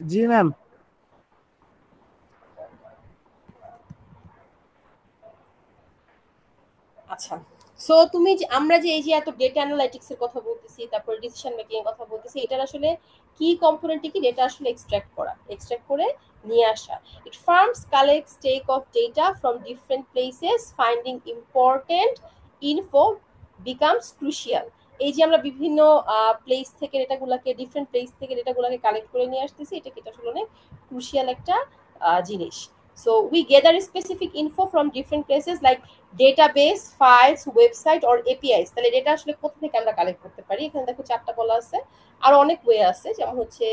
জি ma'am. আচ্ছা, so তুমি যে আমরা যে এই যে এত ডেটা অ্যানালাইটিক্স এর কথা বলতেছি, তারপর ডিসিশন মেকিং এর কথা বলতেছি, এটার আসলে কি কম্পোনেন্ট কি ডেটা আসলে এক্সট্রাক্ট করে নিয়ে আসা। It firms collects tech of data from different places, finding important info becomes crucial. এই যে আমরা বিভিন্ন প্লেস থেকে ডেটাগুলোকে, ডিফারেন্ট প্লেস থেকে ডেটাগুলোকে কালেক্ট করে নিয়ে আসতেছি, এটা কিন্তু আসলে অনেক ক্রুশিয়াল একটা জিনিস। So we gather specific info from different places like database, files, website or APIs. তাহলে ডেটা আসলে কোথা থেকে আমরা কালেক্ট করতে পারি? এখানে দেখো চারটা বলা আছে। আর অনেক ওয়ে আছে, যেমন হচ্ছে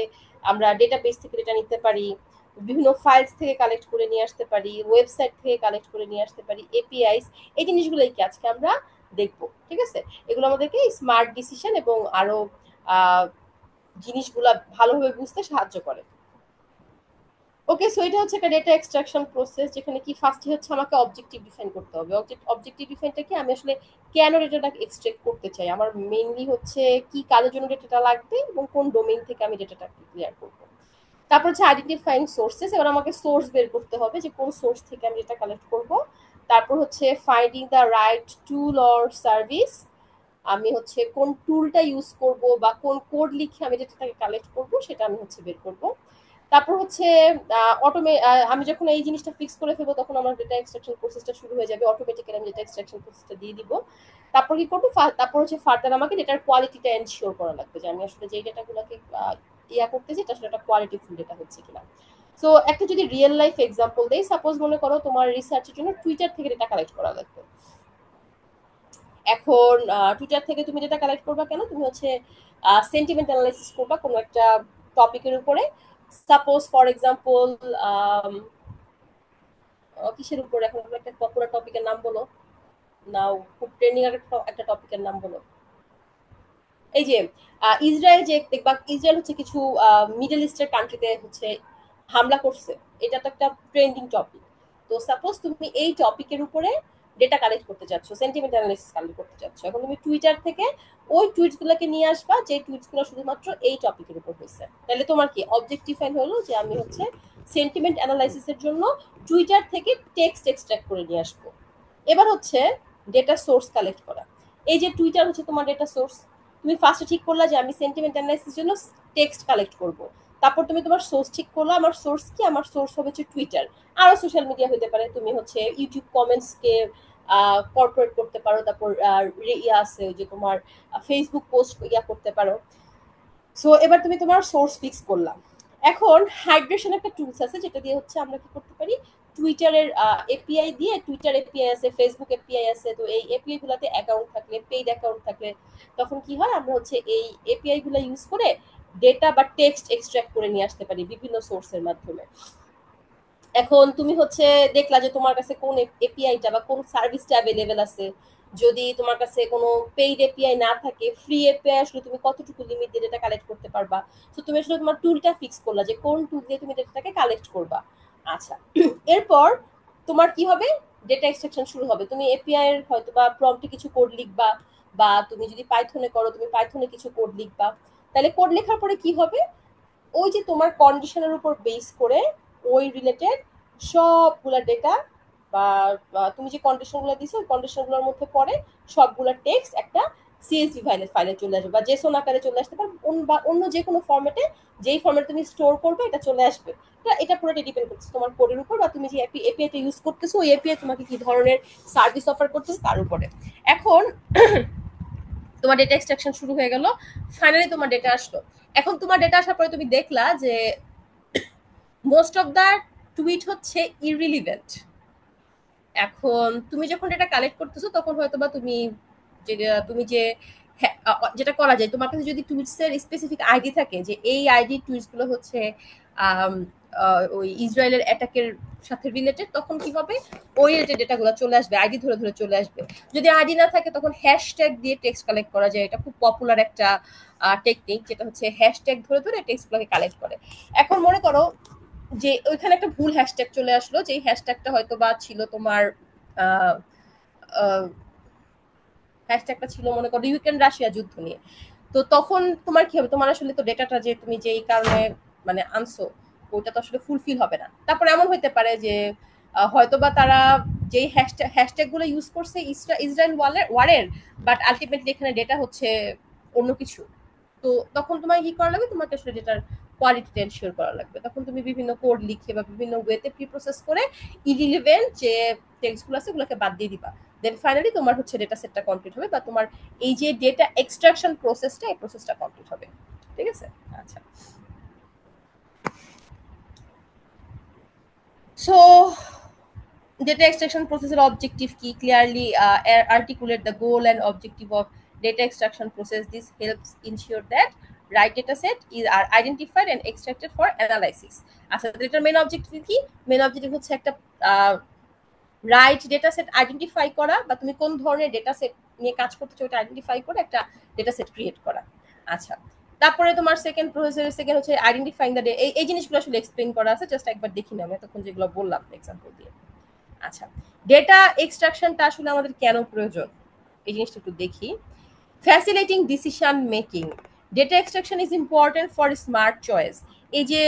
আমরা ডেটাবেস থেকে ডেটা নিতে পারি, বিভিন্ন ফাইলস থেকে কালেক্ট করে নিয়ে আসতে পারি, ওয়েবসাইট থেকে কালেক্ট করে নিয়ে আসতে পারি, এপিআইস। এই জিনিসগুলোই কি আজকে আমরা দেখবো, ঠিক আছে? এগুলো আমাদেরকে স্মার্ট ডিসিশন এবং আরো আহ, জিনিসগুলা ভালোভাবে বুঝতে সাহায্য করে। ওকে, সো এটা হচ্ছে একটা ডেটা এক্সট্রাকশন প্রসেস, যেখানে কি ফার্স্টে হচ্ছে আমাকে অবজেক্টিভ ডিফাইন করতে হবে। অবজেক্টিভ ডিফাইনটা কি, আমি আসলে কেন ডেটাটা এক্সট্রাক্ট করতে চাই, আমার মেইনলি হচ্ছে কি কাজের জন্য ডেটাটা লাগবে এবং কোন ডোমেইন থেকে আমি ডেটাটা ক্লিয়ার করবো। তারপর হচ্ছে আইডেন্টিফাইং সোর্সেস, এবার আমাকে সোর্স বের করতে হবে যে কোন সোর্স থেকে আমি ডেটা কালেক্ট করব। তারপর হচ্ছে finding the right tool or service, আমি হচ্ছে কোন টুলটা ইউজ করব বা কোন কোড লিখে আমি ডেটাটাকে কালেক্ট করব সেটা আমি হচ্ছে বের করব। তারপর হচ্ছে আমি যখন এই জিনিসটা ফিক্স করে ফেলবো, তখন আমার ডেটা এক্সট্রাকশন প্রসেসটা শুরু হয়ে যাবে অটোমেটিক্যালি, আমি ডেটা এক্সট্রাকশন প্রসেসটা দিয়ে দিব। তারপর কি করবো, তারপর হচ্ছে ফার্দার আমাকে ডেটার কোয়ালিটিটা এনশিওর করা লাগবে, যে আমি আসলে যেই ডেটাগুলোকে করতেছি এটা আসলে একটা কোয়ালিটিফুল ডেটা হচ্ছে কিনা। সো একটা যদি রিয়েল লাইফ এক্সাম্পল দেই, সাপোজ মনে করো তোমার রিসার্চের জন্য টুইটার থেকে ডেটা কালেক্ট করা লাগবে। এখন টুইটার থেকে তুমি যেটা কালেক্ট করবা কেন, তুমি হচ্ছে সেন্টিমেন্ট অ্যানালাইসিস করবা কোনো একটা টপিকের উপরে। সাপোজ ফর এক্সাম্পল কিসের উপরে, এখন একটা পপুলার টপিকের নাম বলো, নাও খুব ট্রেন্ডিং একটা টপিকের নাম বলো। এই যে ইসরায়েল, যে দেখবা ইসরায়েল হচ্ছে কিছু মিডল ইস্টের কান্ট্রিতে হচ্ছে হামলা করছে, এটা তো একটা ট্রেন্ডিং টপিক। তো সাপোজ তুমি এই টপিকের উপরে ডেটা কালেক্ট করতে চাচ্ছ, সেন্টিমেন্ট অ্যানালিসিস কালেক্ট করতে চাচ্ছ, এখন তুমি টুইটার থেকে ওই টুইটস গুলোকে নিয়ে আসবা যে টুইটস গুলো শুধুমাত্র এই টপিকের উপর হয়েছে। তাহলে তোমার কি অবজেক্টিফাইন হলো যে আমি হচ্ছে সেন্টিমেন্ট অ্যানালাইসিসের জন্য টুইটার থেকে টেক্সট এক্সট্রাক্ট করে নিয়ে আসবো। এবার হচ্ছে ডেটা সোর্স কালেক্ট করা। এই যে টুইটার হচ্ছে তোমার ডেটা সোর্স, তুমি ফার্স্টে ঠিক করলা যে আমি সেন্টিমেন্ট অ্যানালাইসিস জন্য টেক্সট কালেক্ট করব। তারপর তুমি তোমার সোর্স ঠিক করলো, আমার সোর্স কি, আমার সোর্স হবে হচ্ছে টুইটার। আরো সোশ্যাল মিডিয়া হতে পারে, তুমি হচ্ছে ইউটিউব কমেন্টস কে কর্পোরেট করতে পারো, তারপর ইয়া আছে যে তোমার ফেসবুক পোস্ট করতে পারো। সো এবার তুমি তোমার সোর্স ফিক্স করলাম। এখন হাইড্রেশন একটা টুলস আছে, যেটা দিয়ে হচ্ছে আমরা কি করতে পারি, টুইটারের এপিআই দিয়ে, টুইটার এপিআই আছে, ফেসবুক এপিআই আছে, তো এই এপিআই গুলাতে অ্যাকাউন্ট থাকলে, পেইড অ্যাকাউন্ট থাকলে, তখন কি হয়, আমরা হচ্ছে এই এপিআই গুলো ইউজ করে ডেটা বা টেক্সট এক্সট্রাক্ট করে নিয়ে আসতে পারি বিভিন্ন সোর্সের মাধ্যমে। এখন তুমি হচ্ছে দেখলা যে তোমার কাছে কোন এপিআইটা বা কোন সার্ভিসটা অ্যাভেলেবেল আছে। যদি তোমার কাছে কোনো পেইড এপিআই না থাকে, ফ্রি এপিআই আসলে তুমি কতটুকু লিমিট দিয়ে ডেটা কালেক্ট করতে পারবা। তো তুমি আসলে তোমার টুলটা ফিক্স করলা যে কোন টুল দিয়ে তুমি ডেটাটাকে কালেক্ট করবা। আচ্ছা, এরপর তোমার কি হবে, ডেটা এক্সট্রাকশন শুরু হবে। তুমি এপিআই এর হয়তো বা প্রম্পটে কিছু কোড লিখবা, বা তুমি যদি পাইথনে করো তুমি পাইথনে কিছু কোড লিখবা। তাহলে কোড লেখার পরে কি হবে, ওই যে তোমার কন্ডিশনের উপর বেস করে ওই রিলেটেড সবগুলা ডেটা বা তুমি যে কন্ডিশনগুলো দিছো ওই কন্ডিশনগুলোর মধ্যে পড়ে সবগুলা টেক্সট একটা সিএসভি ফাইলে চলে আসবে, বা জেসন আকারে চলে আসতে পারে, বা অন্য যে কোনো ফরম্যাটে, যেই ফরম্যাটে তুমি স্টোর করবে এটা চলে আসবে। এটা পুরোটা ডিপেন্ড করছে তোমার কোডের উপর, বা তুমি যে এপিআইটা ইউজ করতেছো ওই এপিআই তোমাকে কি ধরনের সার্ভিস অফার করতেছে তার উপরে। এখন তোমার ডেটা এক্সট্রাকশন শুরু হয়ে গেল, ফাইনালি তোমার ডেটা আসলো। এখন তোমার ডেটা আসার পরে তুমি দেখলা যে মোস্ট অফ দ্য টুইট হচ্ছে ইররিলিভেন্ট। এখন তুমি যখন ডেটা কালেক্ট করতেছো তখন হয়তো বা যে তুমি যে যেটা করা যায়, তোমার কাছে যদি টুইটস এর স্পেসিফিক আইডি থাকে, যে এই আইডি টুইটস গুলো হচ্ছে আম, ওই ইসরায়েলের অ্যাটাকের সাথে রিলেটেড, তখন কি হবে, ওই রিলেটেড ডেটাগুলো চলে আসবে, আইডি ধরে ধরে চলে আসবে। যদি আইডি না থাকে তখন হ্যাশট্যাগ দিয়ে টেক্সট কালেক্ট করা যায়, এটা খুব পপুলার একটা টেকনিক, যেটা হচ্ছে হ্যাশট্যাগ ধরে ধরে টেক্সটগুলোকে কালেক্ট করে। এখন মনে করো যে ওইখানে একটা ভুল হ্যাশট্যাগ চলে আসলো, যে হ্যাশট্যাগটা হয়তো বা ছিল তোমার আহ, আহ, হ্যাশট্যাগটা ছিল মনে করো ইউক্রেন রাশিয়া যুদ্ধ নিয়ে। তো তখন তোমার কি হবে, তোমার আসলে তো ডেটাটা যে তুমি যেই কারণে মানে আনছো ওটা তো আসলে ফুলফিল হবে না। তারপর এমন হইতে পারে যে হয়তোবা তারা যেই হ্যাশট্যাগ গুলো ইউজ করছে ইসরায়েল ওয়ারের, বাট আলটিমেটলি এখানে ডেটা হচ্ছে অন্য কিছু। তো তখন তোমার কি করা লাগবে, তোমাকে আসলে ডেটার কোয়ালিটি এনশিওর করা লাগবে। তখন তুমি বিভিন্ন কোড লিখে বা বিভিন্ন ওয়েতে প্রি প্রসেস করে ইরিলিভেন্ট যে টেক্সটগুলো আছে ওগুলোকে বাদ দিয়ে দিবা। দেন ফাইনালি তোমার হচ্ছে ডেটা সেটটা কমপ্লিট হবে, বা তোমার এই যে ডেটা এক্সট্রাকশন প্রসেসটা, এই প্রসেসটা কমপ্লিট হবে। ঠিক আছে? আচ্ছা, so data extraction processor objective key clearly articulate the goal and objective of data extraction process. This helps ensure that right data set are identified and extracted for analysis. আচ্ছা, এটার main objective কি? Main objective হচ্ছে একটা right data set identify করা, বা তুমি কোন ধরনের ডেটা সেট নিয়ে কাজ করতে চাও এটা আইডেন্টিফাই করে একটা ডেটা সেট ক্রিয়েট করা। আচ্ছা, তারপরে তোমার সেকেন্ড প্রসেসের সেকেন্ড হচ্ছে আইডেন্টিফাইং দ্য এই জিনিসগুলো আসলে এক্সপ্লেইন করা আছে, জাস্ট একবার দেখি না আমি এতক্ষণ যেগুলো বললাম এক্সাম্পল দিয়ে। আচ্ছা, ডেটা এক্সট্রাকশনটা আসলে আমাদের কেন প্রয়োজন এই জিনিসটা একটু দেখি। Facilitating decision making, data extraction is important for smart choice. এই যে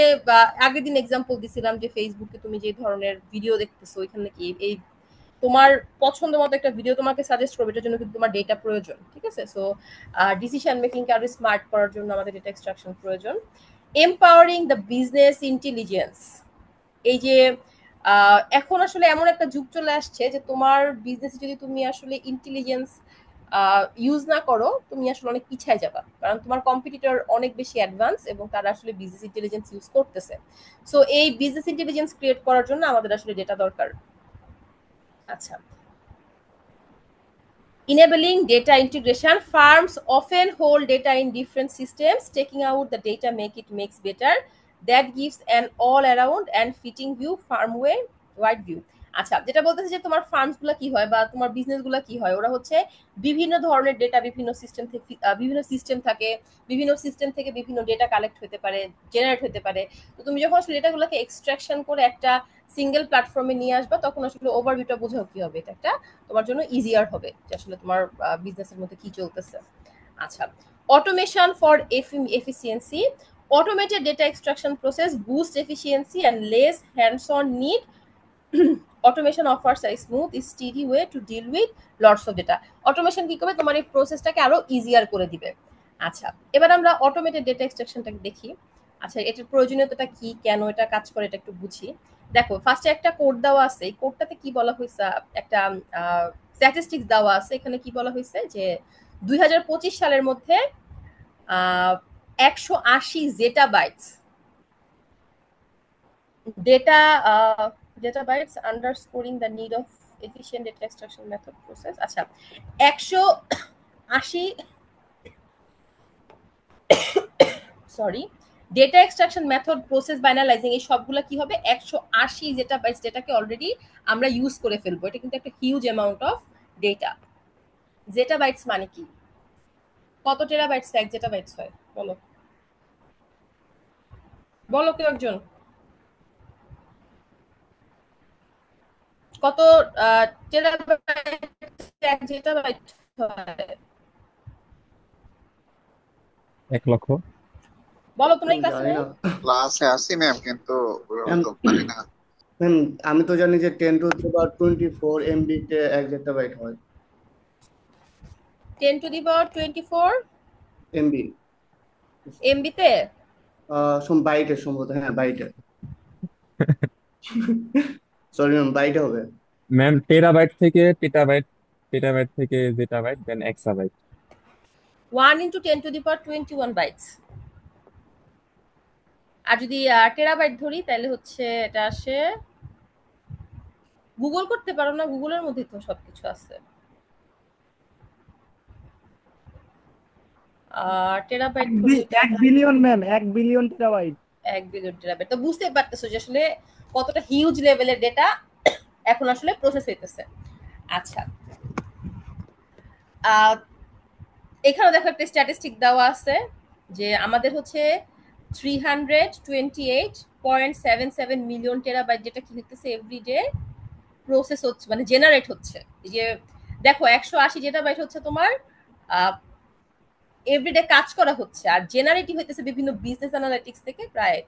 আগের দিন এক্সাম্পল দিছিলাম যে ফেসবুকে তুমি যে ধরনের ভিডিও দেখতেছো, ওইখানে কি এই তোমার পছন্দ মতো একটা ভিডিও তোমাকে সাজেস্ট করবে, এটার জন্য কিন্তু তোমার ডেটা প্রয়োজন। ঠিক আছে? সো ডিসিশন মেকিংকে আরো স্মার্ট করার জন্য আমাদের ডেটা এক্সট্রাকশন প্রয়োজন। এম্পাওয়ারিং দ্য বিজনেস ইন্টেলিজেন্স, এই যে এখন আসলে এমন একটা যুগ চলে আসছে যে তোমার বিজনেসে যদি তুমি আসলে ইন্টেলিজেন্স ইউজ না করো, তুমি আসলে অনেক পিছায় যাবা, কারণ তোমার কম্পিটিটর অনেক বেশি অ্যাডভান্স এবং তারা আসলে বিজনেস ইন্টেলিজেন্স ইউজ করতেছে। সো এই বিজনেস ইন্টেলিজেন্স ক্রিয়েট করার জন্য আমাদের আসলে ডেটা দরকার। আচ্ছা, enabling data integration, firms often hold data in different systems. Taking out the data makes better, that gives an all around and fitting view, firmware wide view. আচ্ছা, যেটা বলতেছে যে তোমার ফার্মস গুলা কি হয় বা তোমার বিজনেস গুলা কি হয়, ওরা হচ্ছে বিভিন্ন ধরনের ডেটা বিভিন্ন সিস্টেম থেকে বিভিন্ন সিস্টেম থাকে, বিভিন্ন সিস্টেম থেকে বিভিন্ন ডেটা কালেক্ট হতে পারে, জেনারেট হতে পারে। তো তুমি যখন আসলে ডেটাগুলোকে এক্সট্রাকশন করে একটা সিঙ্গেল প্ল্যাটফর্মে নিয়ে আসবা, তখন আসলে ওভারভিউটা বোঝাও কি হবে, এটা একটা তোমার জন্য ইজিয়ার হবে যে আসলে তোমার বিজনেসের মধ্যে কি চলতেছে। আচ্ছা, automation for efficiency, automated data extraction process boost efficiency and less hands-on need. Automation offers a smooth steady way to deal with lots of data. Automation কি করবে, তোমার এই প্রসেসটাকে আরো ইজিয়ার করে দিবে। আচ্ছা, এবার আমরা অটোমেটেড ডেটা এক্সট্রাকশনটাকে দেখি। আচ্ছা, এটার প্রয়োজনীয়তাটা কি, কেন এটা কাজ করে, এটা একটু বুঝি। দেখো, ফার্স্টে একটা কোড দেওয়া আছে, এই কোডটাতে কি বলা হয়েছে, একটা স্ট্যাটিস্টিক্স দেওয়া আছে। এখানে কি বলা হয়েছে যে 2025 সালের মধ্যে 180 জেটাবাইটস data bytes underscoring the need of efficient data extraction method process. আচ্ছা, 180 sorry data extraction method process বা অ্যানালাইজিং, এই সবগুলো কি হবে, 180 জেটাবাইটস ডেটাকে অলরেডি আমরা ইউজ করে ফেলবো। এটা কিন্তু একটা হিউজ অ্যামাউন্ট অফ ডেটা। জেটাবাইটস মানে কি? কত টেরাবাইটস এক জেটাবাইটস হয় বলো, বলো কেউ একজন। কত টেরাবাইট এক জেটাবাইট হয়? 1 লক্ষ। বলো তোমরা ম্যাম ক্লাসে জানি নেই? না ক্লাসে আসি ম্যাম, কিন্তু ম্যাম। তো পারি না। ম্যাম, আমি তো জানি যে 10 to the power 24 MB তে 1 জেটাবাইট হয়। 10 to the power 24 এমবি এমবিতে? বাইটে সম্ভবত, হ্যাঁ বাইটে। সরি ম্যাম, বাইটে হবে। ম্যাম, টেরাবাইট থেকে পেটাবাইট, পেটাবাইট থেকে zettabyte, then exabyte. 1 into 10 to the power 21 bytes. আর যদি টেরাবাইট ধরি তাহলে হচ্ছে এটা আসে, গুগল করতে পারো না, গুগলের মধ্যেই তো সবকিছু আছে। টেরাবাইট ধরি হচ্ছে 1 billion ma'am, 1 billion terabyte. 1 billion terabyte. তো বুঝতে পারতেছো যে আসলে কতটা হিউজ লেভেলের ডেটা এখন আসলে প্রসেস হইতেছে। আচ্ছা, এখানে দেখো একটা স্ট্যাটিস্টিক দেওয়া আছে যে আমাদের হচ্ছে 328.77 মিলিয়ন টেরাবাইট যেটা কি হইতেছে এভরিডে প্রসেস হচ্ছে, মানে জেনারেট হচ্ছে। এই যে দেখো, 180 জেটাবাইট হচ্ছে তোমার এভরিডে কাজ করা হচ্ছে, আর জেনারেটিভ হইতেছে বিভিন্ন বিজনেস অ্যানালিটিক্স থেকে প্রায়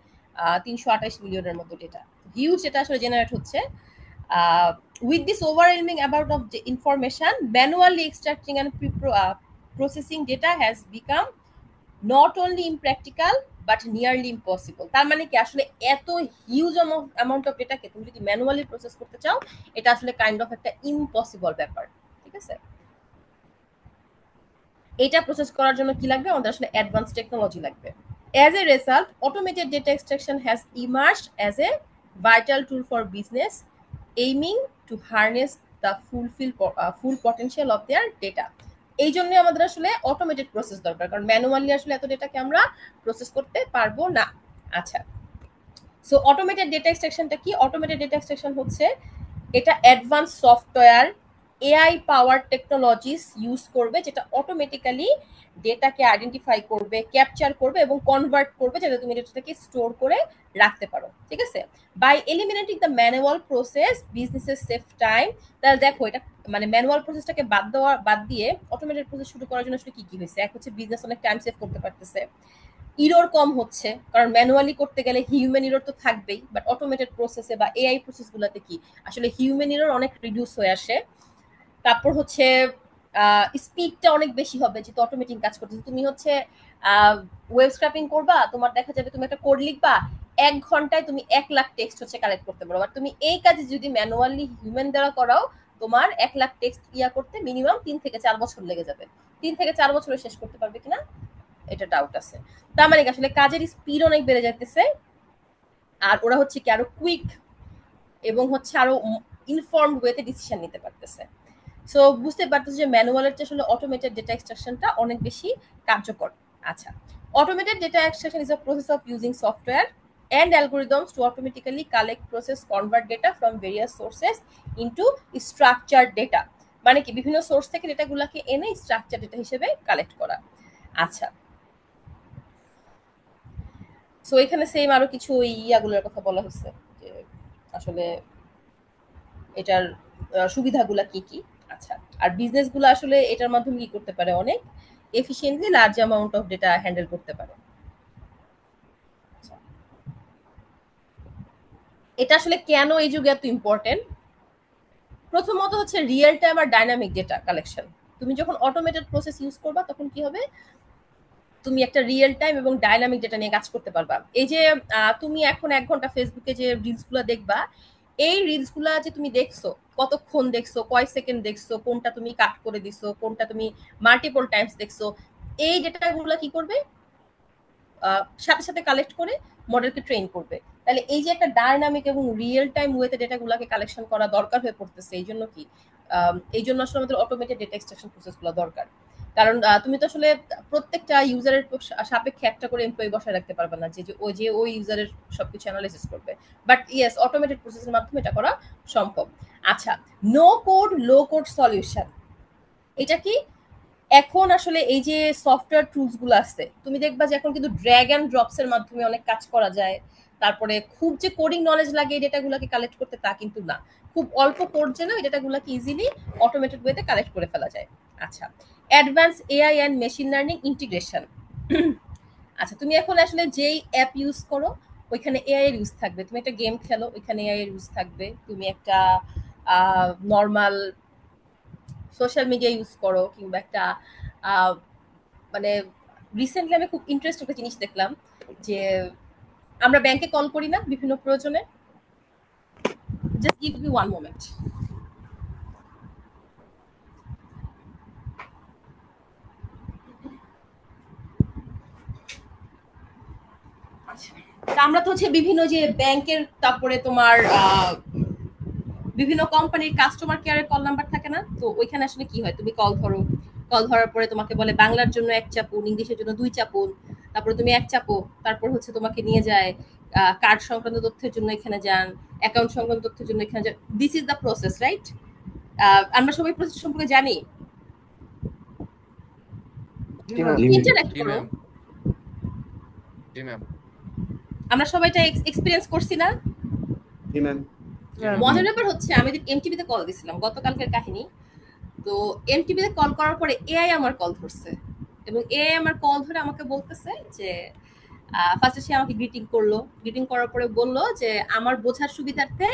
328 মিলিয়নের মতো ডেটা, হিউজ ডেটা আসলে জেনারেট হচ্ছে। With this overwhelming amount of information, manually extracting and processing data has become not only impractical but nearly impossible. তার মানে কি আসলে এত হিউজ অ্যামাউন্ট অফ ডেটাকে তুমি যদি ম্যানুয়ালি প্রসেস করতে চাও, এটা আসলে কাইন্ড অফ একটা ইম্পসিবল ব্যাপার, ঠিক আছে? এটা প্রসেস করার জন্য কি লাগবে? আমাদের আসলে অ্যাডভান্স টেকনোলজি লাগবে। As a result, automated data extraction has emerged as a vital tool for business, aiming to harness the full potential of their data. এই জন্য আমাদের আসলে অটোমেটেড প্রসেস দরকার, কারণ ম্যানুয়ালি আসলে এত ডেটাকে আমরা প্রসেস করতে পারবো না। আচ্ছা, সো অটোমেটেড ডেটা এক্সট্রাকশনটা কি? অটোমেটেড ডেটা এক্সট্রাকশন হচ্ছে এটা অ্যাডভান্স সফটওয়্যার, এআই পাওয়ার টেকনোলজিস ইউজ করবে, যেটা অটোমেটিক্যালি ডেটাকে আইডেন্টিফাই করবে, ক্যাপচার করবে এবং কনভার্ট করবে, যাতে তুমি ডেটাটাকে স্টোর করে রাখতে পারো, ঠিক আছে? By eliminating the manual process, বিজনেসের সেভ টাইম। তাহলে দেখো, এটা মানে ম্যানুয়াল প্রসেসটাকে বাদ দিয়ে অটোমেটেড প্রসেস শুরু করার জন্য আসলে কি কি হয়েছে? এক হচ্ছে বিজনেস অনেক টাইম সেভ করতে পারতেছে, ইরর কম হচ্ছে, কারণ ম্যানুয়ালি করতে গেলে হিউম্যান ইরর তো থাকবেই, বাট অটোমেটেড প্রসেসে বা এআই প্রসেসগুলোতে কি আসলে হিউম্যান ইরর অনেক রিডিউস হয়ে আসে। তারপর হচ্ছে স্পিডটা অনেক বেশি হবে, যেহেতু অটোমেটিক কাজ করতেছে। তুমি হচ্ছে ওয়েব স্ক্র্যাপিং করবা, তোমার দেখা যাবে তুমি একটা কোড লিখবা, 1 ঘন্টায় তুমি 1 লাখ টেক্সট হচ্ছে কালেক্ট করতে পারো। আর তুমি এই কাজে যদি ম্যানুয়ালি হিউম্যান দ্বারা করাও, তোমার 1 লাখ টেক্সট করতে মিনিমাম 3 থেকে 4 বছর লেগে যাবে। 3 থেকে 4 বছরে শেষ করতে পারবে কিনা এটা ডাউট আছে। তার মানে আসলে কাজের স্পিড অনেক বেড়ে যাইতেছে, আর ওরা হচ্ছে কি আরো কুইক এবং হচ্ছে আরো ইনফর্মড ওয়েতে ডিসিশন নিতে পারতেছে। সো বুঝতে পারতেছে যে ম্যানুয়ালের চেয়ে আসলে অটোমেটেড ডেটা এক্সট্রাকশনটা অনেক বেশি কার্যকর। আচ্ছা, automated data extraction is a process of using software and algorithms to automatically collect, process, convert data from various sources into structured data। মানে কি বিভিন্ন সোর্স থেকে ডেটাগুলোকে এনে স্ট্রাকচার ডেটা হিসেবে কালেক্ট করা। আচ্ছা, সো এখানে সেম আরো কিছু ইয়াগুলোর কথা বলা হচ্ছে যে আসলে এটার সুবিধাগুলা কি কি। আচ্ছা, আর বিজনেসগুলো আসলে এটার মাধ্যমে কি করতে পারে? অনেক efficiently large amount of data handle করতে পারে। এটা আসলে কেন এই যুগে এত ইম্পর্টেন্ট? প্রথমত হচ্ছে রিয়েল টাইম আর ডাইনামিক ডেটা কালেকশন। তুমি যখন অটোমেটেড প্রসেস ইউজ করবা, তখন কি হবে? তুমি একটা রিয়েল টাইম এবং ডাইনামিক ডেটা নিয়ে কাজ করতে পারবা। এই যে তুমি এখন 1 ঘন্টা ফেসবুকে যে রিলসগুলো দেখবা, এই রিলসগুলা যে তুমি দেখছো, কতক্ষণ দেখছো, কয় সেকেন্ড দেখছো, কোনটা তুমি কাট করে দিছো, কোনটা তুমি মাল্টিপল টাইমস দেখছো, এই ডেটাগুলো কি করবে? সাথে সাথে কালেক্ট করে মডেলকে ট্রেন করবে। তাহলে এই যে একটা ডাইনামিক এবং রিয়েল টাইম ওয়েতে ডেটাগুলোকে কালেকশন করা দরকার হয়ে পড়তেছে। এই জন্য কি এই জন্য আসলে আমাদের অটোমেটেড ডেটা এক্সট্রাকশন প্রসেসগুলো দরকার। কারণ তুমি তো আসলে প্রত্যেকটা ইউজারের সাপেক্ষে একটা করে এমপ্লয়ি বসায় রাখতে পারবে না, যে ওই ইউজারের সবকিছু অ্যানালাইসিস করবে। বাট ইয়েস, অটোমেটেড প্রসেসের মাধ্যমে এটা করা সম্ভব। আচ্ছা, নো কোড লো কোড সলিউশন, এটা কি? এখন আসলে এই যে সফটওয়্যার টুলস গুলো আছে, তুমি দেখবা যে এখন কিন্তু ড্র্যাগ এন্ড ড্রপস এর মাধ্যমে অনেক কাজ করা যায়। তারপরে খুব যে কোডিং নলেজ লাগে এই ডেটাগুলোকে কালেক্ট করতে, তা কিন্তু না। খুব অল্প কোড জেনে এই ডেটাগুলোকে ইজিলি অটোমেটেড ওয়েতে কালেক্ট করে ফেলা যায়। আচ্ছা, advance AI and machine learning integration. আচ্ছা, তুমি এখন আসলে যেই অ্যাপ ইউজ করো ওইখানে এআই এর ইউজ থাকবে। তুমি একটা গেম খেলো, ওইখানে এআই এর ইউজ থাকবে। তুমি একটা নর্মাল সোশ্যাল মিডিয়া ইউজ করো, কিংবা একটা মানে রিসেন্টলি আমি খুব ইন্টারেস্ট একটা জিনিস দেখলাম যে আমরা ব্যাংকে কল করি না বিভিন্ন প্রয়োজনে। Just give me one moment. আমরা তো হচ্ছে বিভিন্ন যে ব্যাংকের, তারপরে তোমার বিভিন্ন কোম্পানির কাস্টমার কেয়ারের কল নাম্বার থাকে না? তো ওইখানে আসলে কি হয়, তুমি কল ধরো, কল ধরার পরে তোমাকে বলে বাংলার জন্য 1 চাপুন, ইংলিশের জন্য 2 চাপুন, তারপরে তুমি 1 চাপো, তারপর হচ্ছে তোমাকে নিয়ে যায় কার্ড সংক্রান্ত তথ্যের জন্য এখানে যান, অ্যাকাউন্ট সংক্রান্ত তথ্যের জন্য এখানে যান। This is the process, right? আমরা সবাই প্রসেস সম্পর্কে জানি, ইন্টারঅ্যাক্ট করো। আমরা সবাই এটা এক্সপেরিয়েন্স করছি না? মজার ব্যাপার হচ্ছে, আমি এমটিভিতে কল দিছিলাম গতকালকের কাহিনী। তো এমটিভিতে কল করার পরে এআই আমার কল ধরছে, এবং এআই আমার কল ধরে আমাকে বলতেছে যে ফার্স্টে সে আমাকে গ্রিটিং করলো, গ্রিটিং করার পরে বলল যে আমার বোঝার সুবিধার্থে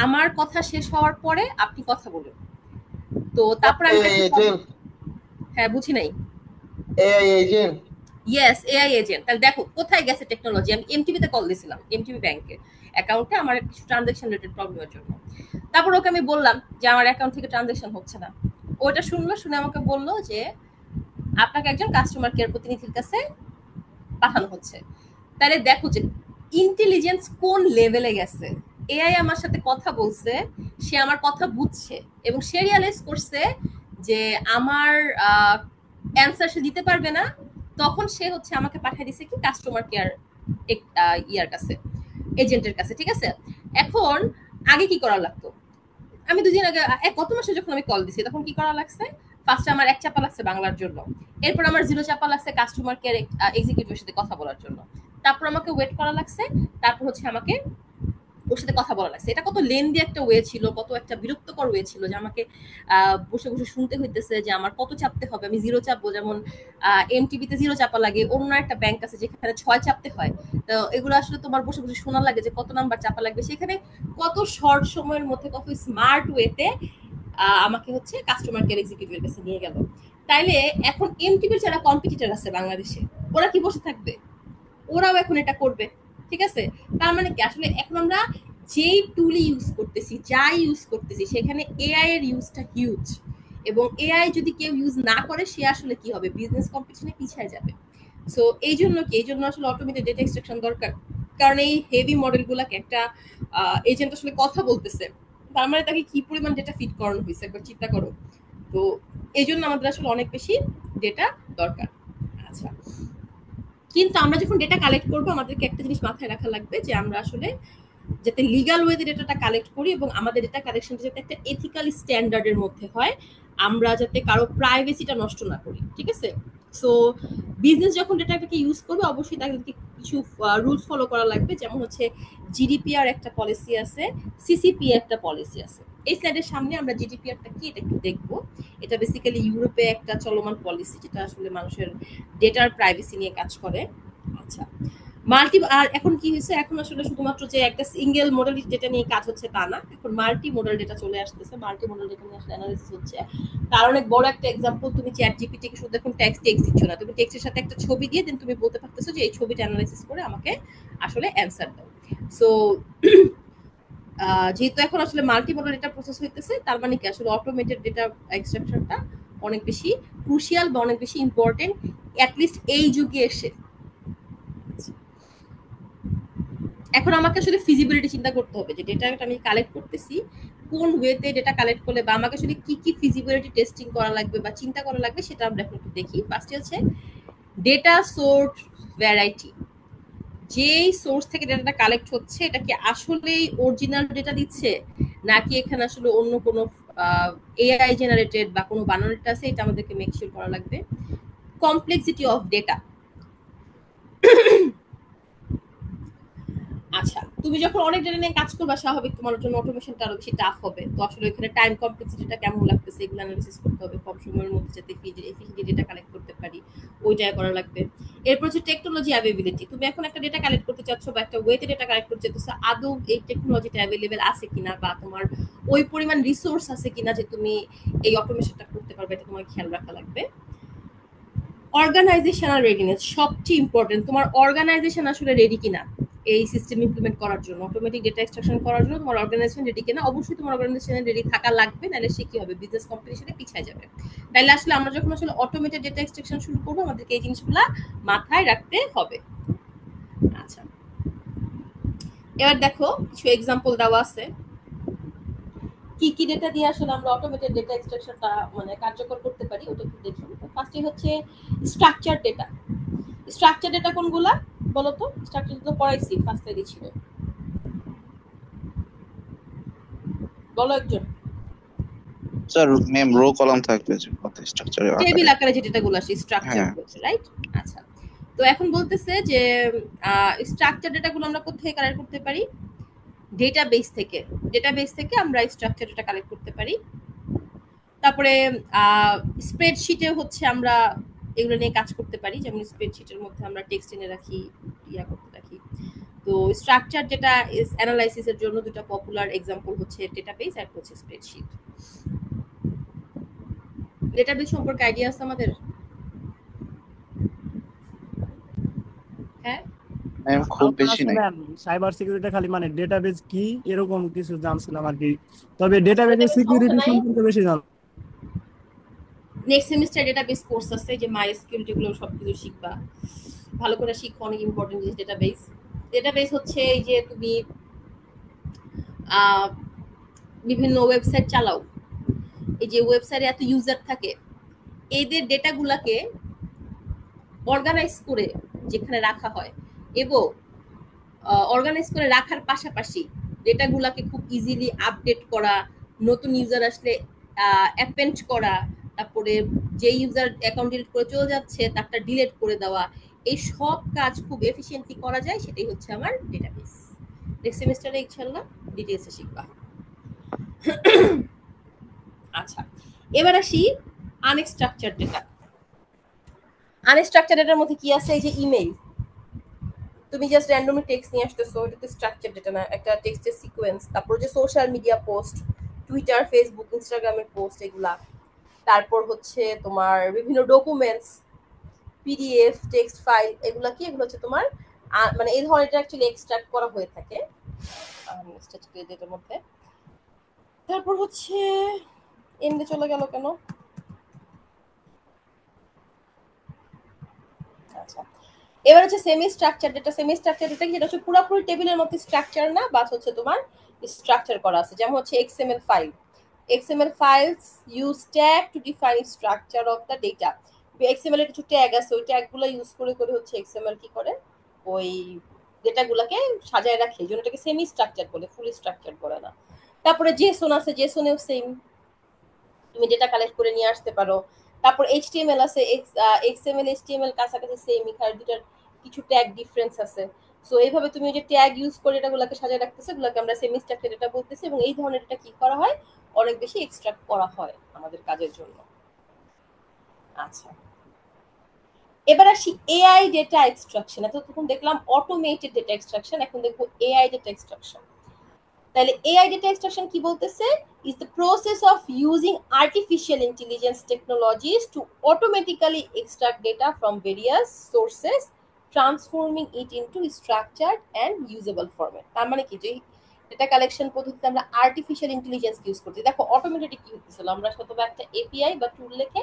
আমার কথা শেষ হওয়ার পরে আপনি কথা বলুন। তো তারপর আমি এজেন্ট হ্যাঁ বুঝি নাই। AI agent yes, AI agent. তাহলে দেখো কোথায় গেছে টেকনোলজি। আমি এমটিভিতে কল দিয়েছিলাম, এমটিভি ব্যাংকে অ্যাকাউন্টে আমার কিছু ট্রানজাকশন রিলেটেড প্রবলেমের জন্য। তারপর ওকে আমি বললাম যে আমার অ্যাকাউন্ট থেকে ট্রানজাকশন হচ্ছে না। ওটা শুনলো, শুনে আমাকে বললো যে আপনাকে একজন কাস্টমার কেয়ার প্রতিনিধির কাছে পাঠানো হচ্ছে। তাহলে দেখো যে ইন্টেলিজেন্স কোন লেভেলে গেছে। এআই আমার সাথে কথা বলছে, সে আমার কথা বুঝছে এবং সে রিয়ালাইজ করছে যে আমার অ্যান্সার সে দিতে পারবে না, তখন সে হচ্ছে আমাকে পাঠিয়ে দিছে কি কাস্টমার কেয়ার ইয়ার কাছে, এজেন্টের কাছে। ঠিক আছে, এখন আগে কি করা লাগতো, আমি দুদিন আগে গত মাসে যখন আমি কল দিছি তখন কি করা লাগছে, ফার্স্টে আমার এক চাপা লাগছে বাংলার জন্য, এরপর আমার 0 চাপা লাগছে কাস্টমার কেয়ার এক্সিকিউটিভের সাথে কথা বলার জন্য, তারপর আমাকে ওয়েট করা লাগছে, তারপর হচ্ছে আমাকে ওর সাথে কথা বলা লাগছে। এটা কত লেন্দি একটা ওয়ে ছিল, কত একটা বিরক্তকর ওয়ে ছিল যে আমাকে বসে বসে শুনতে হইতেছে যে আমার কত চাপতে হবে, আমি 0 চাপবো। যেমন এমটিভিতে 0 চাপা লাগে, অন্য একটা ব্যাংক আছে যেখানে 6 চাপতে হয়। তো এগুলো আসলে তোমার বসে বসে শোনা লাগে যে কত নাম্বার চাপা লাগবে। সেখানে কত শর্ট সময়ের মধ্যে কত স্মার্ট ওয়েতে আমাকে হচ্ছে কাস্টমার কেয়ার এক্সিকিউটিভের কাছে নিয়ে গেল। তাইলে এখন এমটিভির যারা কম্পিটিটর আছে বাংলাদেশে, ওরা কি বসে থাকবে? ওরাও এখন এটা করবে। ঠিক আছে, তার মানে কি আসলে এখন আমরা যেই টুল ইউজ করতেছি, যাই ইউজ করতেছি, সেখানে এআই এর ইউজটা হিউজ। এবং এআই যদি কেউ ইউজ না করে সে আসলে কি হবে, বিজনেস কম্পিটিশনে পিছিয়ে যাবে। সো এই জন্য কি, এই জন্য আসলে অটোমেটেড ডেটা এক্সট্রাকশন দরকার। কারণ এই হেভি মডেলগুলোকে একটা এজেন্ট আসলে কথা বলতেছে, তার মানে তাকে কি পরিমাণ ডেটা ফিট করানো হয়েছে একবার চিন্তা করো। তো এই জন্য আমাদের আসলে অনেক বেশি ডেটা দরকার। আচ্ছা, কিন্তু আমরা যখন ডেটা কালেক্ট করবো আমাদেরকে একটা জিনিস মাথায় রাখা লাগবে যে আমরা আসলে যাতে লিগাল ওয়েতে ডেটাটা কালেক্ট করি এবং আমাদের ডেটা কালেকশনটা যাতে একটা এথিক্যাল স্ট্যান্ডার্ডের মধ্যে হয়, আমরা যাতে কারো প্রাইভেসিটা নষ্ট না করি। ঠিক আছে, সো বিজনেস যখন ডেটাটাকে ইউজ করবে অবশ্যই তাদেরকে কিছু রুলস ফলো করা লাগবে। যেমন হচ্ছে জিডিপিআর একটা পলিসি আছে, সিসিপি একটা পলিসি আছে। এই স্লাইডের সামনে আমরা জিডিপিআরটা কি এটা একটু দেখবো। এটা বেসিক্যালি ইউরোপে একটা চলমান পলিসি যেটা আসলে মানুষের ডেটার প্রাইভেসি নিয়ে কাজ করে। আচ্ছা, মাল্টি আর এখন কি হয়েছে, এখন আসলে শুধুমাত্র যে একটা সিঙ্গেল মডেল ডেটা নিয়ে কাজ হচ্ছে তা না, এখন মাল্টি মডেল ডেটা চলে আসতেছে। মাল্টি মডেল ডেটা নিয়ে আসলে অ্যানালিসিস হচ্ছে। তার অনেক বড় একটা এক্সাম্পল, তুমি চ্যাট জিপিটি কে শুধু এখন টেক্সট দিচ্ছ না, তুমি টেক্সটের সাথে একটা ছবি দিয়ে দেন তুমি বলতে পারতেছো যে এই ছবিটা অ্যানালিসিস করে আমাকে আসলে অ্যান্সার দাও। সো যেহেতু এখন আসলে মাল্টি মডেল ডেটা প্রসেস হইতেছে, তার মানে কি আসলে অটোমেটেড ডেটা এক্সট্রাকশনটা অনেক বেশি ক্রুশিয়াল বা অনেক বেশি ইম্পর্টেন্ট, অ্যাটলিস্ট এই যুগে এসে। এখন আমাকে আসলে ফিজিবিলিটি চিন্তা করতে হবে যে ডেটাটা আমি কালেক্ট করতেছি কোন ওয়েতে, ডেটা কালেক্ট করলে বা আমাকে আসলে কি কি ফিজিবিলিটি টেস্টিং করা লাগবে বা চিন্তা করা লাগবে সেটা আমরা এখন একটু দেখি। ফার্স্টে হচ্ছে ডেটা সোর্স ভ্যারাইটি। যেই সোর্স থেকে ডেটাটা কালেক্ট হচ্ছে এটা কি আসলেই অরিজিনাল ডেটা দিচ্ছে নাকি এখানে আসলে অন্য কোনো এআই জেনারেটেড বা কোনো বানানো ডেটা আছে, এটা আমাদেরকে মেক শিওর করা লাগবে। Complexity of data. আচ্ছা, তুমি যখন অনেক ডেটা নিয়ে কাজ করবা স্বাভাবিক তোমার জন্য অটোমেশনটা আরো বেশি টাফ হবে। তো আসলে এখানে টাইম কমপ্লেক্সিটিটা কেমন লাগতেছে এগুলো অ্যানালিসিস করতে হবে, কম সময়ের মধ্যে যাতে এফিশিয়েন্টলি ডেটা কালেক্ট করতে পারি ওইটা করা লাগবে। এরপর হচ্ছে টেকনোলজি অ্যাভেলেবিলিটি। তুমি এখন একটা ডেটা কালেক্ট করতে চাচ্ছ বা একটা ওয়েতে ডেটা কালেক্ট করতে চাচ্ছ, আদৌ এই টেকনোলজিটা অ্যাভেলেবেল আছে কিনা বা তোমার ওই পরিমাণ রিসোর্স আছে কিনা যে তুমি এই অটোমেশনটা করতে পারবে, এটা তোমার খেয়াল রাখা লাগবে। অর্গানাইজেশনাল রেডিনেস সবচেয়ে ইম্পর্টেন্ট, তোমার অর্গানাইজেশন আসলে রেডি কিনা এই সিস্টেম ইমপ্লিমেন্ট করার জন্য, অটোমেটিক ডেটা এক্সট্রাকশন করার জন্য তোমার অর্গানাইজেশন রেডি কিনা। অবশ্যই তোমার অর্গানাইজেশন রেডি থাকা লাগবে, নাহলে সে কি হবে, বিজনেস কম্পিটিশনে পিছিয়ে যাবে। তাহলে আসলে আমরা যখন আসলে অটোমেটেড ডেটা এক্সট্রাকশন শুরু করবো আমাদেরকে এই জিনিসগুলো মাথায় রাখতে হবে। আচ্ছা, এবার দেখো কিছু এক্সাম্পল দেওয়া আছে কি কি ডেটা দিয়ে আসলে আমরা অটোমেটেড ডেটা এক্সট্রাকশনটা মানে কার্যকর করতে পারি, ওটা একটু দেখি। ফার্স্টে হচ্ছে স্ট্রাকচার ডেটা। স্ট্রাকচার ডেটা কোনগুলা বলো তো? স্ট্রাকচার তো পড়াইছি, ফার্স্ট স্লাইডে ছিল, বলো একজন। স্যার ম্যাম রো কলাম থাকবে যে কত স্ট্রাকচারে টেবিল আকারে। আকারে যে ডেটাগুলো আসে স্ট্রাকচার হ্যাঁ বলতে, রাইট? আচ্ছা, তো এখন বলতেছে যে স্ট্রাকচার ডেটাগুলো আমরা কোথায় কালেক্ট করতে পারি? ডেটাবেস থেকে। ডেটাবেস থেকে আমরা স্ট্রাকচার ডেটা কালেক্ট করতে পারি। তারপরে স্প্রেডশিটে হচ্ছে আমরা এগুলো নিয়ে কাজ করতে পারি, যেমন স্প্রেডশিটের মধ্যে আমরা টেক্সট এনে রাখি, করতে রাখি। তো স্ট্রাকচার যেটা অ্যানালাইসিসের জন্য দুটো পপুলার এক্সাম্পল হচ্ছে ডেটাবেস আর হচ্ছে স্প্রেডশিট। ডেটাবেস সম্পর্কে আইডিয়া আছে আমাদের? হ্যাঁ, ম্যাম খুব বেশি আছে নাই। ম্যাম, সাইবার সিকিউরিটি খালি মানে ডেটাবেস কি এরকম কিছু জানছিলাম আর কি, তবে ডেটাবেসের database সিকিউরিটি সমস্যা নাই। সম্পর্কে বেশি জান। নেক্সট সেমিস্টার ডেটাবেস কোর্স আছে, যে মাইএসকিউএল যেগুলো সবকিছু শিখবা, ভালো করে শিখো, অনেক ইম্পর্টেন্ট জিনিস ডেটাবেস। ডেটাবেস হচ্ছে এই যে তুমি বিভিন্ন ওয়েবসাইট চালাও, এই যে ওয়েবসাইটে এত ইউজার থাকে, এদের ডেটাগুলাকে অর্গানাইজ করে যেখানে রাখা হয়, এবং অর্গানাইজ করে রাখার পাশাপাশি ডেটাগুলাকে খুব ইজিলি আপডেট করা, নতুন ইউজার আসলে অ্যাপেন্ড করা, তারপরে যে ইউজার অ্যাকাউন্ট ডিলিট করে চলে যাচ্ছে তারটা ডিলিট করে দেওয়া, এই সব কাজ খুব এফিশিয়েন্টলি করা যায়, সেটাই হচ্ছে আমার ডেটাবেস। নেক্সট সেমিস্টারে ইনশাআল্লাহ ডিটেইলসে শিখবা। আচ্ছা, এবার আসি আনস্ট্রাকচার ডেটা। আনস্ট্রাকচার ডেটার মধ্যে কি আছে? এই যে ইমেইল, তুমি জাস্ট র্যান্ডমলি টেক্সট নিয়ে আসতেছো, এটা তো স্ট্রাকচার ডেটা না, একটা টেক্সটের সিকোয়েন্স। তারপর যে social media post, Twitter, Facebook, ইনস্টাগ্রামের পোস্ট, এগুলা। তারপর হচ্ছে তোমার বিভিন্ন ডকুমেন্টস, পিডিএফ, টেক্সট ফাইল, এগুলা কি? এগুলো হচ্ছে তোমার মানে এই ধরনের অ্যাকচুয়ালি এক্সট্রাক্ট করা হয়ে থাকে স্ট্রাকচার ডেটার মধ্যে। তারপর হচ্ছে এন্ডে চলে গেল কেন? আচ্ছা, এবার হচ্ছে semi structure data. Semi structure data কি? এটা হচ্ছে পুরোপুরি টেবিলের মধ্যে স্ট্রাকচার না, বাট হচ্ছে তোমার স্ট্রাকচার করা আছে। যেমন হচ্ছে XML file. XML files use tag to define structure of the data. XML এর কিছু ট্যাগ আছে, ওই ট্যাগগুলো ইউজ করে করে হচ্ছে XML কি করে, ওই ডেটাগুলোকে সাজায় রাখে। এই জন্য এটাকে সেমি স্ট্রাকচার বলে, ফুল স্ট্রাকচার বলে না। তারপরে জেসন আছে, জেসনেও সেম, তুমি ডেটা কালেক্ট করে নিয়ে আসতে পারো। তারপর HTML আছে, XML HTML কাছাকাছি সেম, এখানে দুটার কিছু ট্যাগ ডিফারেন্স আছে। সো এইভাবে তুমি যে ট্যাগ ইউজ করে এটাগুলোকে সাজায় রাখতেছো, এগুলোকে আমরা সেমি স্ট্রাকচার ডেটা বলতেছি, এবং এই ধরনের ডেটা কি করা হয়, অনেক বেশি এক্সট্রাক্ট করা হয় আমাদের কাজের জন্য। আচ্ছা, এবার আসি এআই ডেটা এক্সট্রাকশন। এতক্ষণ দেখলাম অটোমেটেড ডেটা এক্সট্রাকশন, এখন দেখবো এআই ডেটা এক্সট্রাকশন। তাহলে এআই ডেটা এক্সট্রাকশন কি বলতেছে? Is the process of using artificial intelligence technologies to automatically extract data from various sources, transforming it into structured and usable format. তার মানে কি, যে data collection পদ্ধতিতে আমরা আর্টিফিশিয়াল ইন্টেলিজেন্স ইউজ করছি। দেখো অটোমেটেড কি হতেছিল, আমরা শতবা একটা এপিআই বা টুল লিখে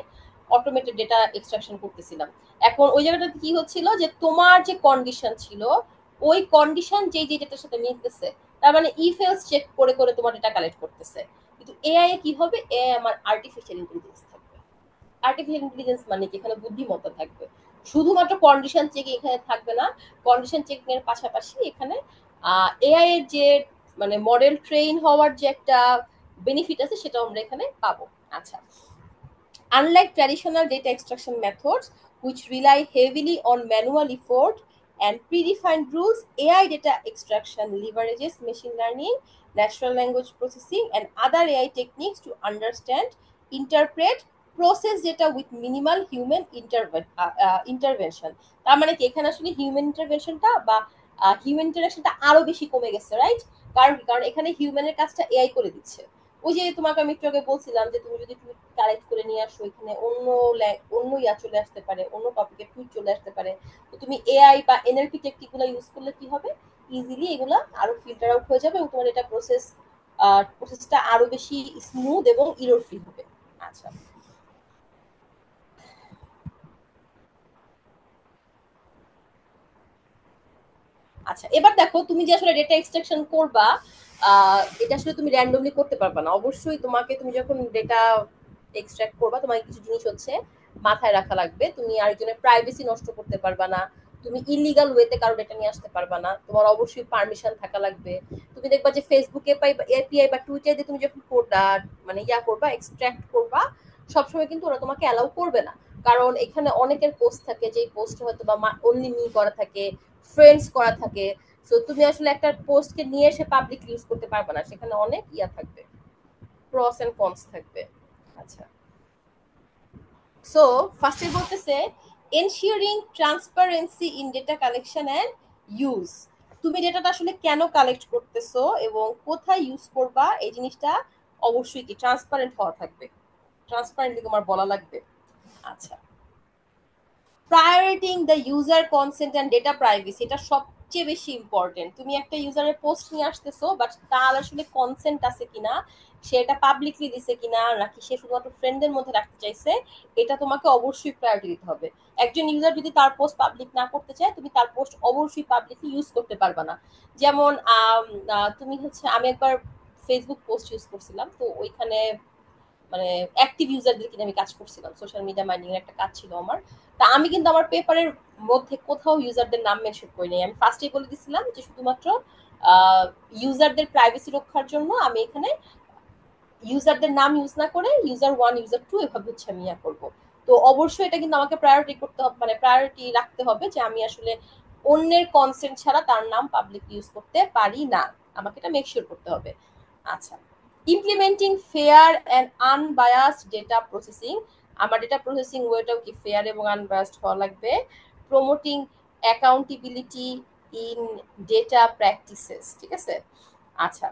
অটোমেটেড ডেটা এক্সট্রাকশন করতেছিলাম। এখন ওই জায়গাটাতে কি হচ্ছিল, যে তোমার যে কন্ডিশন ছিল, ওই কন্ডিশন যেই যে ডেটার সাথে মিলতেছে, তার মানে ইফ এলস চেক করে করে তোমার ডেটা কালেক্ট করতেছে। কিন্তু এআই এ কি হবে? এআই আমার আর্টিফিশিয়াল ইন্টেলিজেন্স থাকবে। আর্টিফিশিয়াল ইন্টেলিজেন্স মানে কি? এখানে বুদ্ধিমত্তা থাকবে। শুধুমাত্র কন্ডিশন চেকিং এখানে থাকবে না, কন্ডিশন চেকিং এর পাশাপাশি এখানে এআই এর যে মানে মডেল ট্রেন হওয়ার যে একটা বেনিফিট আছে, সেটাও আমরা এখানে পাবো। আচ্ছা, unlike traditional data extraction methods which rely heavily on manual effort and predefined rules, AI data extraction leverages machine learning, natural language processing, and other AI techniques to understand, interpret, process data with minimal human intervention. তার মানে কি, এখানে আসলে human ইন্টারভেনশনটা বা human ইন্টারাকশনটা আরো বেশি কমে গেছে, রাইট? কারণ এখানে হিউম্যানের কাজটা এআই করে দিচ্ছে। ওই যে তোমাকে আমি একটু আগে বলছিলাম যে তুমি যদি টুইট কালেক্ট করে নিয়ে আসো, এখানে অন্য ইয়া চলে আসতে পারে, অন্য টপিকের টুইট চলে আসতে পারে। তো তুমি এআই বা এনএলপি টেকনিকগুলো ইউজ করলে কি হবে, ইজিলি এগুলা আরো ফিল্টার আউট হয়ে যাবে, এবং তোমার এটা প্রসেসটা আরো বেশি স্মুথ এবং ইরর ফ্রি হবে। আচ্ছা, আচ্ছা, এবার দেখো তুমি যে আসলে ডেটা এক্সট্রাকশন করবা, এটা আসলে তুমি র্যান্ডমলি করতে পারবা না। অবশ্যই তুমি যখন ডেটা এক্সট্রাক্ট করবা, তোমাকে কিছু জিনিস হচ্ছে মাথায় রাখা লাগবে। তুমি আরেকজনের প্রাইভেসি নষ্ট করতে পারবা না, তুমি ইলিগাল ওয়েতে কারো ডেটা নিয়ে আসতে পারবা না, তোমার অবশ্যই পারমিশন থাকা লাগবে। তুমি দেখবা যে ফেসবুকে এপিআই বা টুইটার দিয়ে তুমি যখন মানে করবা, এক্সট্রাক্ট করবা, সবসময় কিন্তু ওরা তোমাকে অ্যালাউ করবে না। কারণ এখানে অনেকের পোস্ট থাকে, যেই পোস্ট হয়তো বা অনলি মি করা থাকে, ফ্রেন্ডস করা থাকে। সো তুমি আসলে একটা পোস্টকে নিয়ে এসে পাবলিক ইউজ করতে পারবে না, সেখানে অনেক থাকবে, প্রস এন্ড কনস থাকবে। আচ্ছা, সো ফার্স্টে বলতেছে ensuring transparency in data collection and use. তুমি ডেটাটা আসলে কেন কালেক্ট করতেছো এবং কোথায় ইউজ করবা এই জিনিসটা অবশ্যই কি ট্রান্সপারেন্ট হওয়া থাকবে, ট্রান্সপারেন্টলি তোমার বলা লাগবে। আচ্ছা, prioritising the user consent and data privacy, এটা সবচেয়ে বেশি ইম্পর্টেন্ট। তুমি একটা ইউজারের পোস্ট নিয়ে আসতেছো বাট তার আসলে কনসেন্ট আছে কিনা, সে এটা পাবলিকলি দিছে কিনা, নাকি সে শুধুমাত্র ফ্রেন্ডের মধ্যে রাখতে চাইছে, এটা তোমাকে অবশ্যই প্রায়োরিটি দিতে হবে। একজন ইউজার যদি তার পোস্ট পাবলিক না করতে চায়, তুমি তার পোস্ট অবশ্যই পাবলিকলি ইউজ করতে পারবা না। যেমন তুমি হচ্ছে, আমি একবার ফেসবুক পোস্ট ইউজ করছিলাম, তো ওইখানে মানে অ্যাক্টিভ ইউজারদেরকে নিয়ে আমি কাজ করছিলাম, সোশ্যাল মিডিয়া মাইনিং এর একটা কাজ ছিল আমার। তা আমি কিন্তু আমার পেপারের মধ্যে কোথাও ইউজারদের নাম মেনশন করি নাই। আমি ফার্স্টেই বলে দিছিলাম যে শুধুমাত্র ইউজারদের প্রাইভেসি রক্ষার জন্য আমি এখানে ইউজারদের নাম ইউজ না করে ইউজার 1 ইউজার 2 এভাবে হচ্ছে আমি ইয়া করব। তো অবশ্যই এটা কিন্তু আমাকে প্রায়োরিটি করতে হবে, মানে প্রায়োরিটি রাখতে হবে যে আমি আসলে অন্যের কনসেন্ট ছাড়া তার নাম পাবলিক ইউজ করতে পারি না, আমাকে এটা মেক শিওর করতে হবে। আচ্ছা, implementing fair and unbiased data processing, আমার ডেটা প্রসেসিং ওয়েটাও কি ফেয়ার এবং আনবায়াসড হওয়া লাগবে। Promoting accountability in data practices, ঠিক আছে। আচ্ছা,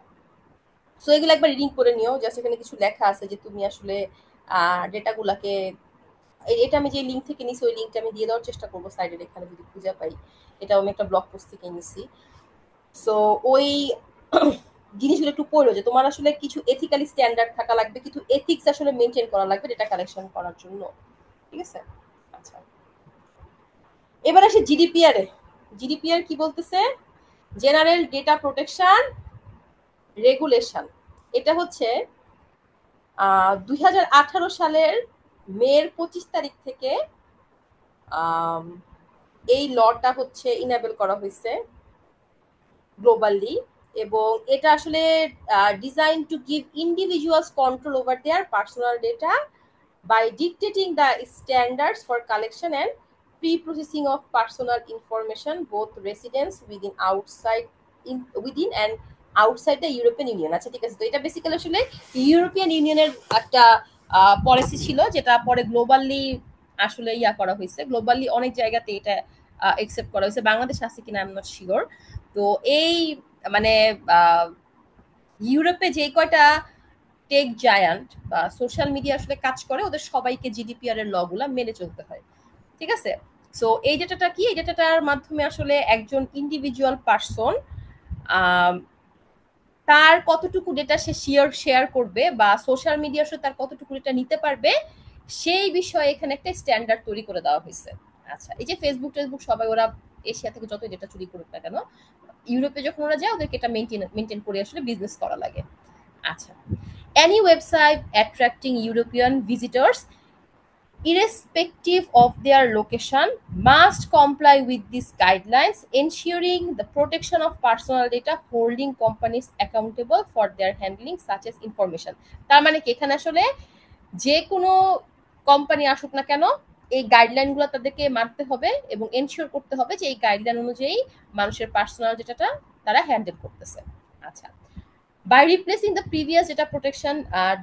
সো এগুলো একবার রিডিং করে নিও, জাস্ট এখানে কিছু লেখা আছে যে তুমি আসলে ডেটাগুলাকে, এটা আমি যে লিঙ্ক থেকে নিছি ওই লিঙ্কটা আমি দিয়ে দেওয়ার চেষ্টা করবো সাইডের এখানে যদি খুঁজে পাই, এটাও আমি একটা ব্লগ পোস্ট থেকে নিছি। সো ওই জিনিসগুলো একটু পড়লো যে তোমার আসলে কিছু এথিক্যালি স্ট্যান্ডার্ড থাকা লাগবে, কিছু এথিক্স আসলে মেনটেন করা লাগবে ডেটা কালেকশন করার জন্য, ঠিক আছে। আচ্ছা, এবার আসে জিডিপিআর এ। জিডিপিআর কি বলতেছে? General data protection regulation. এটা হচ্ছে 2018 সালের মের 25 তারিখ থেকে এই লটা হচ্ছে ইনেবল করা হয়েছে গ্লোবালি, এবং এটা আসলে design to give individuals control over their personal data by dictating the standards for collection and pre-processing of personal information, both residents within and outside the European Union। আচ্ছা, ঠিক আছে। তো এটা বেসিক্যালি আসলে ইউরোপিয়ান ইউনিয়নের একটা পলিসি ছিল, যেটা পরে গ্লোবালি আসলে ইয়া করা হয়েছে, গ্লোবালি অনেক জায়গাতে এটা একসেপ্ট করা হয়েছে। বাংলাদেশ আছে কিনা আই এম নট শিওর। তো এই মানে ইউরোপে যে কয়টা টেক জায়ান্ট বা সোশ্যাল মিডিয়া আসলে কাজ করে, ওদের সবাইকে জিডিপিআর এর লগুলা মেনে চলতে হয়, ঠিক আছে। সো এই ডেটাটা কি, এই ডেটাটার মাধ্যমে আসলে একজন ইন্ডিভিজুয়াল পারসন তার কতটুকু ডেটা সে শেয়ার করবে বা সোশ্যাল মিডিয়া আসলে তার কতটুকু ডেটা নিতে পারবে, সেই বিষয়ে এখানে একটা স্ট্যান্ডার্ড তৈরি করে দেওয়া হয়েছে। আচ্ছা, এই যে ফেসবুক সবাই ওরা এশিয়া থেকে যতই ডেটা চুরি করুক না কেন, ইউরোপে যখন ওরা যায় ওদেরকে এটা মেনটেন করে আসলে বিজনেস করা লাগে। আচ্ছা, any website attracting European visitors, irrespective of their location, must comply with these guidelines, ensuring the protection of personal data, holding companies accountable for their handling such as information। তার মানে কি এখানে আসলে যে কোনো কোম্পানি আসুক না কেন, এই গাইডলাইনগুলো তাদেরকে মানতে হবে এবং এনশিওর করতে হবে যে এই গাইডলাইন অনুযায়ী মানুষের পার্সোনাল ডেটাটা তারা হ্যান্ডেল করতেছে। আচ্ছা, by replacing the previous data protection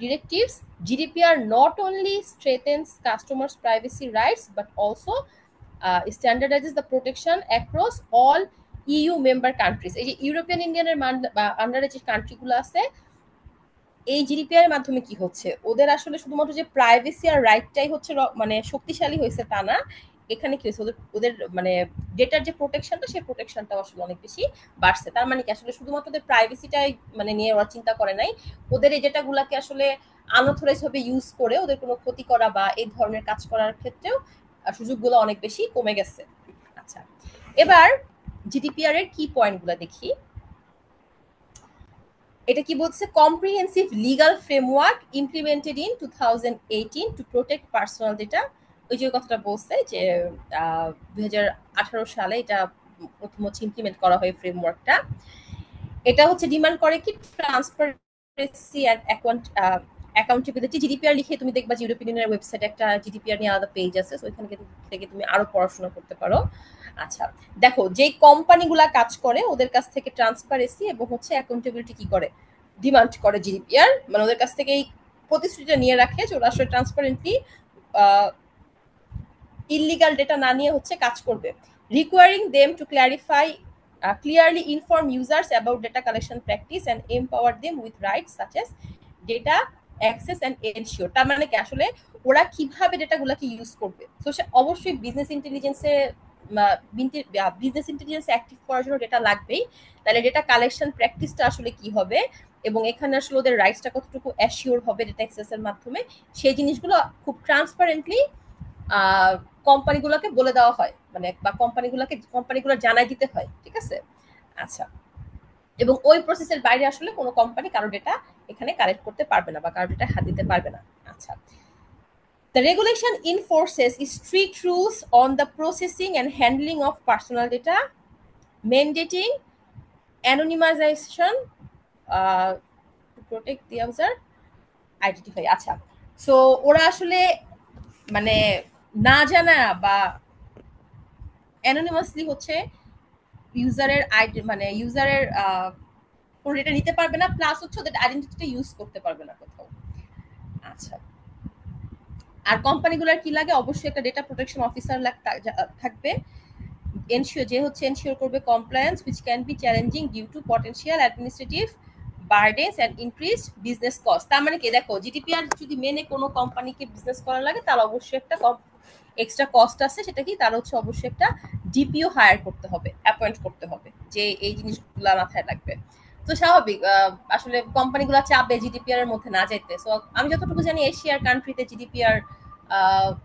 directives, GDPR not only strengthens customers' privacy rights but also standardizes the protection across all EU member countries। এই যে ইউরোপিয়ান ইউনিয়নের আন্ডারে যে কান্ট্রিগুলো আছে, এই জিডিপিআর এর মাধ্যমে কি হচ্ছে, ওদের আসলে শুধুমাত্র যে প্রাইভেসি আর রাইটটাই হচ্ছে মানে শক্তিশালী হয়েছে তা না, এখানে কি হয়েছে ওদের মানে ডেটার যে প্রোটেকশনটা, সেই প্রোটেকশনটাও আসলে অনেক বেশি বাড়ছে। তার মানে কি আসলে শুধুমাত্র ওদের প্রাইভেসিটাই মানে নিয়ে ওরা চিন্তা করে নাই, ওদের এই ডেটাগুলোকে আসলে আনঅথরাইজ ভাবে ইউজ করে ওদের কোনো ক্ষতি করা বা এই ধরনের কাজ করার ক্ষেত্রেও সুযোগগুলো অনেক বেশি কমে গেছে। আচ্ছা, এবার জিডিপিআর এর কি পয়েন্টগুলো দেখি। এটা কি বলছে? Comprehensive legal framework implemented in 2018 to protect personal data. ওই যে কথাটা বলছে যে 2018 সালে এটা প্রথম হচ্ছে ইমপ্লিমেন্ট করা হয় ফ্রেমওয়ার্কটা। এটা হচ্ছে ডিমান্ড করে কি ট্রান্সপারেন্সি অ্যান্ড অ্যাকাউন্টেবিলিটি। জিডিপিআর লিখে তুমি দেখবা যে ইউরোপিয়ান ইউনিয়নের ওয়েবসাইটে একটা জিডিপিআর নিয়ে আলাদা পেজ আছে, ওইখান থেকে তুমি আরো পড়াশোনা করতে পারো। আচ্ছা, দেখো যে কোম্পানিগুলা কাজ করে ওদের কাছ থেকে ট্রান্সপারেন্সি এবং হচ্ছে অ্যাকাউন্টেবিলিটি কি করে ডিমান্ড করে জিডিপিআর, মানে ওদের কাছ থেকে এই প্রতিশ্রুতিটা নিয়ে রাখে যে ওরা আসলে ট্রান্সপারেন্টলি ইললিগাল ডেটা না নিয়ে হচ্ছে কাজ করবে। Recurring them to clarify clearly inform users about data collection practice and empower them with rights such as data access and ensure। তার মানে কি আসলে ওরা কিভাবে ডেটাগুলোকে ইউজ করবে। তো সে অবশ্যই বিজনেস ইন্টেলিজেন্সে অ্যাক্টিভ করার জন্য ডেটা লাগবেই। তাহলে ডেটা কালেকশন প্র্যাকটিসটা আসলে কি হবে এবং এখানে আসলে ওদের রাইটসটা কতটুকু অ্যাসিওর হবে ডেটা অ্যাক্সেসের মাধ্যমে, সেই জিনিসগুলো খুব ট্রান্সপারেন্টলি কোম্পানিগুলোকে বলে দেওয়া হয়, মানে বা কোম্পানিগুলো জানাই দিতে হয়, ঠিক আছে। আচ্ছা, এবং ওই প্রসেসের বাইরে আসলে কোনো কোম্পানি কারো ডেটা এখানে কালেক্ট করতে পারবে না বা কারো ডেটা হাত দিতে পারবে না। আচ্ছা, the regulation enforces strict rules on the processing and handling of personal data, mandating anonymization to protect the user identify। আচ্ছা, সো ওরা আসলে মানে না জানা বা অ্যানোনিমাসলি হচ্ছে ইউজারের আইডি মানে ইউজারের কোনো ডেটা নিতে পারবে না, প্লাস হচ্ছে ওদের আইডেন্টিটিটা ইউজ করতে পারবে না কোথাও। আচ্ছা, আর কোম্পানিগুলোর কি লাগে, অবশ্যই একটা ডেটা প্রোটেকশন অফিসার থাকবে, এনশিওর করবে compliance which can be challenging due to potential administrative burdens and increased business cost। তার মানে কি দেখো, জিডিপিআর যদি মেনে কোনো কোম্পানিকে বিজনেস করা লাগে তার অবশ্যই একটা এক্সট্রা কস্ট আছে, সেটা কি তার হচ্ছে অবশ্যই একটা ডিপিও হায়ার করতে হবে, অ্যাপয়েন্ট করতে হবে, যে এই জিনিসগুলো মাথায় রাখবে। তো স্বাভাবিক আসলে কোম্পানিগুলো চাপে জিডিপিআর এর মধ্যে না যেতে। সো আমি যতটুকু জানি এশিয়ার কান্ট্রিতে জিডিপিআর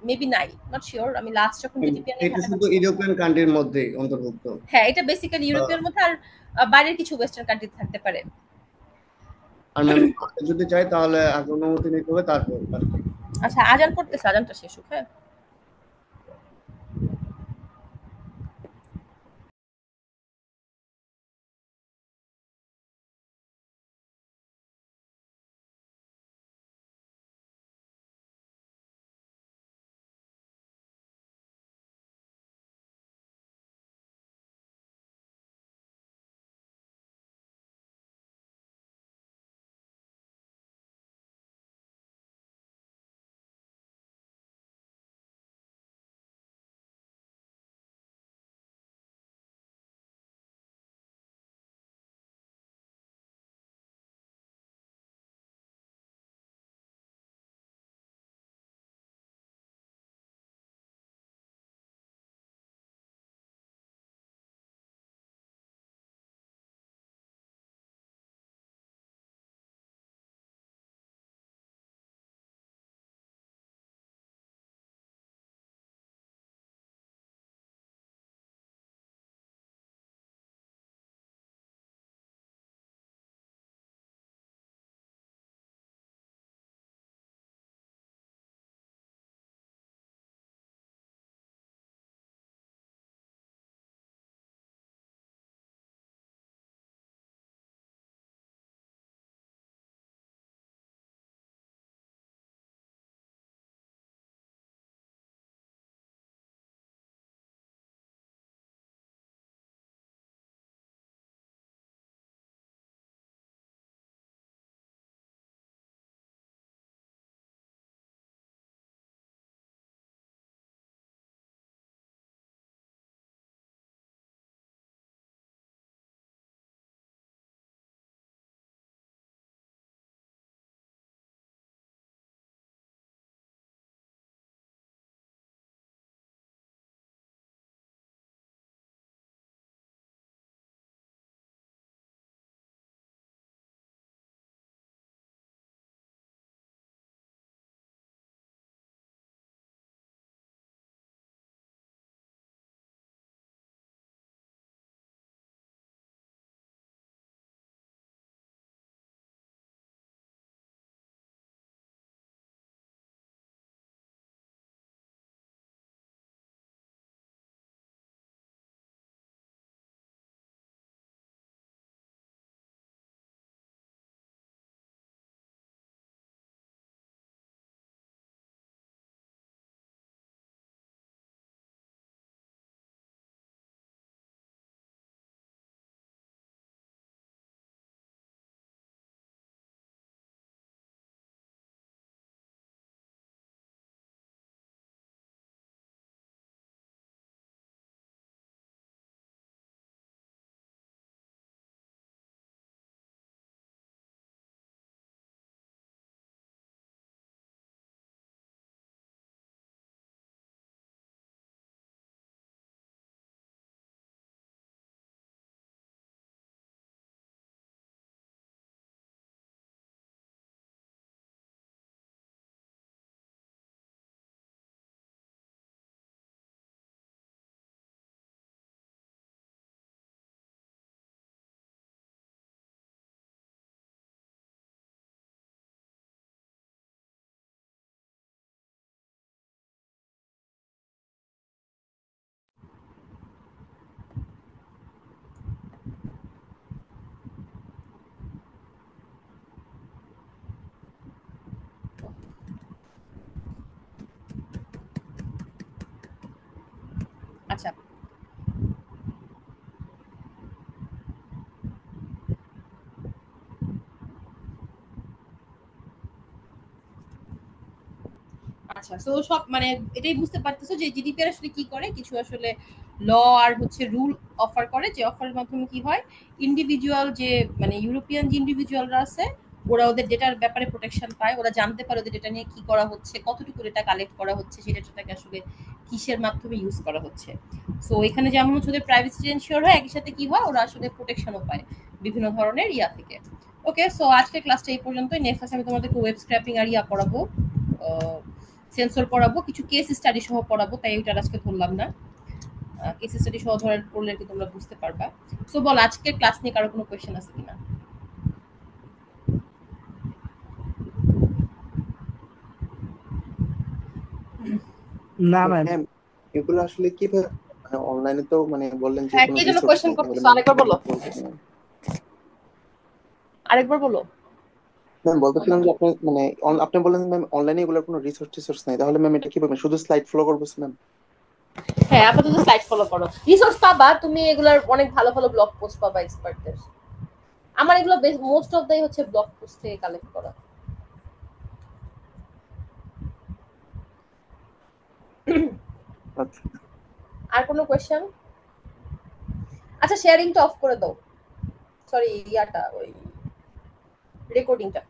মেবি নাই, নট শিওর, আমি লাস্ট যখন জিডিপিআর নিয়ে এটা শুধু ঘাটাঘাটি করছিলাম। ইউরোপিয়ান কান্ট্রির মধ্যেই অন্তর্ভুক্ত। হ্যাঁ, এটা বেসিক্যালি ইউরোপের মধ্যে, আর বাইরের কিছু ওয়েস্টার্ন কান্ট্রি থাকতে পারে। আর ম্যাম যদি চাই তাহলে আগে অনুমতি নিতে হবে তারপর আর কি। আচ্ছা, আজান পড়তেছে, আজানটা শেষ হোক, হ্যাঁ। আচ্ছা আচ্ছা সো সব মানে এটাই বুঝতে পারতেছো যে জিডিপিআর আসলে কি করে, কিছু আসলে ল আর হচ্ছে রুল অফার করে, যে অফারের মাধ্যমে কি হয় ইন্ডিভিজুয়াল যে মানে ইউরোপিয়ান যে ইন্ডিভিজুয়ালরা আছে ওরা ওদের ডেটার ব্যাপারে প্রোটেকশন পায়, ওরা জানতে পারে ওদের ডেটা নিয়ে কি করা হচ্ছে, কতটুকু ডেটা কালেক্ট করা হচ্ছে, সেই ডেটাটাকে আসলে কিসের মাধ্যমে ইউজ করা হচ্ছে। সো এখানে যেমন হচ্ছে ওদের প্রাইভেসি এনশিওর হয়, একই সাথে কি হয় ওরা আসলে প্রোটেকশনও পায় বিভিন্ন ধরনের ইয়া থেকে। ওকে, সো আজকের ক্লাসটা এই পর্যন্তই। নেক্সট ক্লাসে আমি তোমাদেরকে ওয়েব স্ক্র্যাপিং আর ইয়া পড়াবো, সেন্সর পড়াবো, কিছু কেস স্টাডি সহ পড়াবো, তাই ওইটা আজকে ধরলাম না। কেস স্টাডি সহ ধরে পড়লে কি তোমরা বুঝতে পারবা। সো বল আজকের ক্লাস নিয়ে কারো কোনো কোয়েশ্চেন আছে কিনা? না ম্যাম, ম্যাম এগুলো আসলে কিভাবে মানে অনলাইনে তো মানে বললেন যে হ্যাঁ, কোনো কে যেন রিসোর্স কোয়েশ্চেন নেই, তাহলে করতেছো, ম্যাম আরেকবার বলো, বলবেন ম্যাম? আরেকবার বলো। ম্যাম বলতেছিলাম যে আপনি মানে আপনি বললেন ম্যাম অনলাইনে এগুলোর কোনো রিসোর্স নেই, তাহলে ম্যাম এটা কিভাবে শুধু স্লাইড ফলো করবো ম্যাম? হ্যাঁ, আপাতত স্লাইড ফলো করো, রিসোর্স পাবা তুমি, এগুলার অনেক ভালো ভালো ব্লগ পোস্ট পাবা এক্সপার্টদের। আমার এগুলো মোস্ট অফ দাই হচ্ছে ব্লগ পোস্ট থেকে কালেক্ট করা। আচ্ছা। আর কোনো কোয়েশ্চেন? আচ্ছা শেয়ারিংটা অফ করে দাও, সরি ইয়াটা ওই রেকর্ডিংটা।